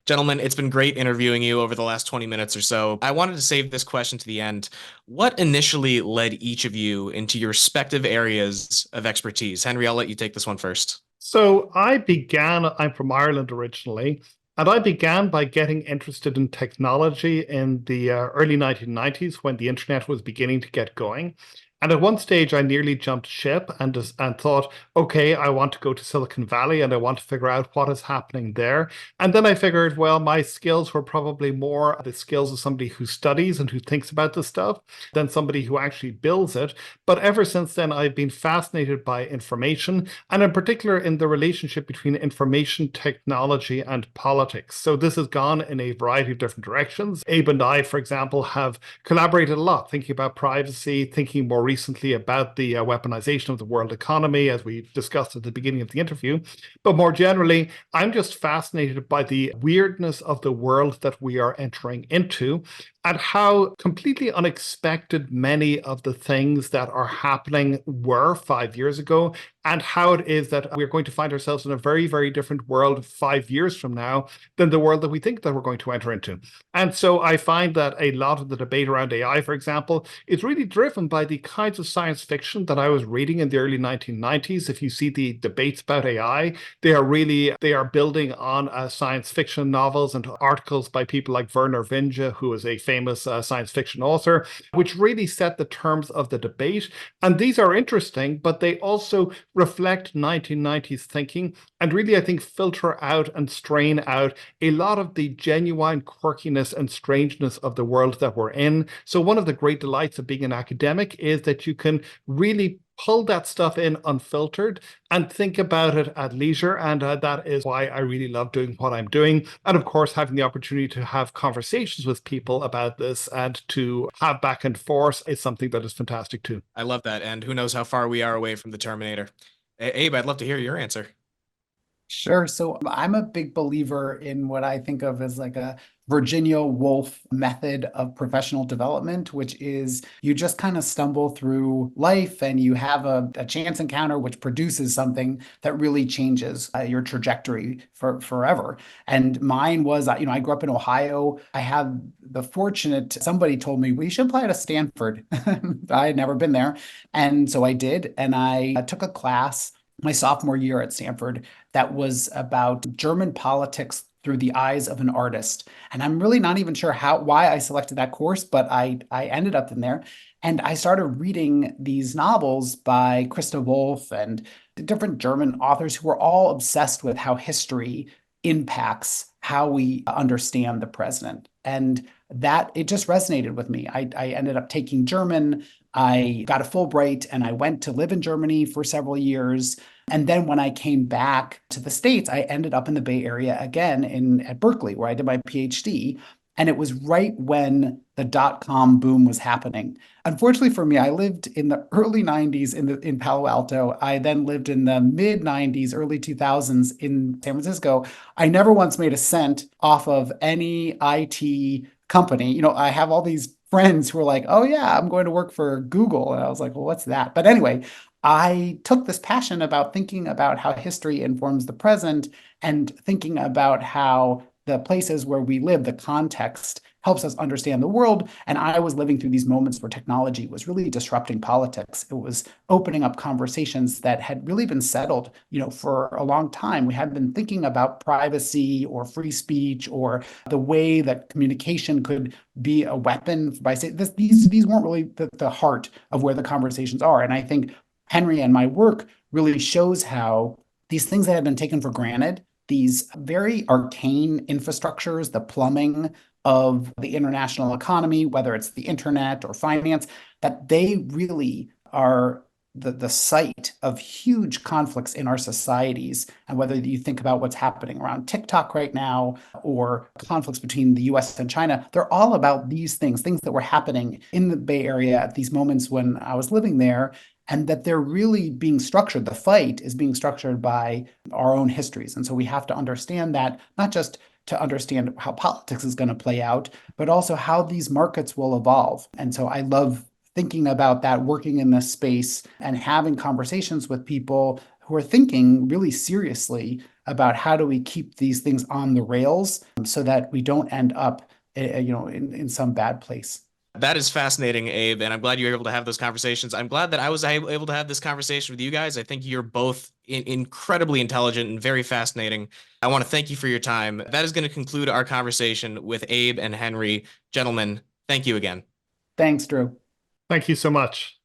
Gentlemen, it's been great interviewing you over the last 20 minutes or so. I wanted to save this question to the end. What initially led each of you into your respective areas of expertise? Henry, I'll let you take this one first. I'm from Ireland originally, and I began by getting interested in technology in the early 1990s when the internet was beginning to get going. And at one stage, I nearly jumped ship and thought, okay, I want to go to Silicon Valley and I want to figure out what is happening there. And then I figured, well, my skills were probably more the skills of somebody who studies and who thinks about this stuff than somebody who actually builds it. But ever since then, I've been fascinated by information, and in particular in the relationship between information technology and politics. So this has gone in a variety of different directions. Abe and I, for example, have collaborated a lot, thinking about privacy, thinking more recently about the weaponization of the world economy, as we discussed at the beginning of the interview. But more generally, I'm just fascinated by the weirdness of the world that we are entering into and how completely unexpected many of the things that are happening were 5 years ago, and how it is that we're going to find ourselves in a very, very different world 5 years from now than the world that we think that we're going to enter into. And so I find that a lot of the debate around AI, for example, is really driven by the kinds of science fiction that I was reading in the early 1990s. If you see the debates about AI, they are building on science fiction novels and articles by people like Werner Vinge, who is a famous science fiction author, which really set the terms of the debate. And these are interesting, but they also reflect 1990s thinking and really, I think, filter out and strain out a lot of the genuine quirkiness and strangeness of the world that we're in. So one of the great delights of being an academic is that you can really pull that stuff in unfiltered and think about it at leisure. And that is why I really love doing what I'm doing. And of course, having the opportunity to have conversations with people about this and to have back and forth is something that is fantastic too. I love that. And who knows how far we are away from the Terminator. Abe, I'd love to hear your answer. Sure. So I'm a big believer in what I think of as like a Virginia Woolf method of professional development, which is you just kind of stumble through life and you have a chance encounter which produces something that really changes your trajectory for forever. And mine was, I grew up in Ohio. I had the fortunate, somebody told me, we should apply to Stanford. I had never been there. And so I did. And I took a class my sophomore year at Stanford that was about German politics through the eyes of an artist. And I'm really not even sure why I selected that course, but I ended up in there. And I started reading these novels by Christa Wolf and the different German authors who were all obsessed with how history impacts how we understand the present. And that it just resonated with me. I ended up taking German. I got a Fulbright and I went to live in Germany for several years. And then when I came back to the States, I ended up in the Bay Area again at Berkeley, where I did my PhD. And it was right when the dot-com boom was happening. Unfortunately for me, I lived in the early 90s in Palo Alto. I then lived in the mid 90s, early 2000s in San Francisco. I never once made a cent off of any IT company. I have all these friends who are like, oh yeah, I'm going to work for Google. And I was like, well, what's that? But anyway, I took this passion about thinking about how history informs the present and thinking about how the places where we live, the context, helps us understand the world. And I was living through these moments where technology was really disrupting politics. It was opening up conversations that had really been settled, for a long time. We had been thinking about privacy or free speech or the way that communication could be a weapon by saying this, these weren't really the heart of where the conversations are. And I think Henry and my work really shows how these things that have been taken for granted, these very arcane infrastructures, the plumbing of the international economy, whether it's the internet or finance, that they really are the site of huge conflicts in our societies. And whether you think about what's happening around TikTok right now or conflicts between the US and China, they're all about these things that were happening in the Bay Area at these moments when I was living there, and that they're really being structured. The fight is being structured by our own histories. And so we have to understand that, not just to understand how politics is going to play out, but also how these markets will evolve. And so I love thinking about that, working in this space and having conversations with people who are thinking really seriously about how do we keep these things on the rails so that we don't end up, in some bad place. That is fascinating, Abe, and I'm glad you were able to have those conversations. I'm glad that I was able to have this conversation with you guys. I think you're both incredibly intelligent and very fascinating. I want to thank you for your time. That is going to conclude our conversation with Abe and Henry. Gentlemen, thank you again. Thanks, Drew. Thank you so much.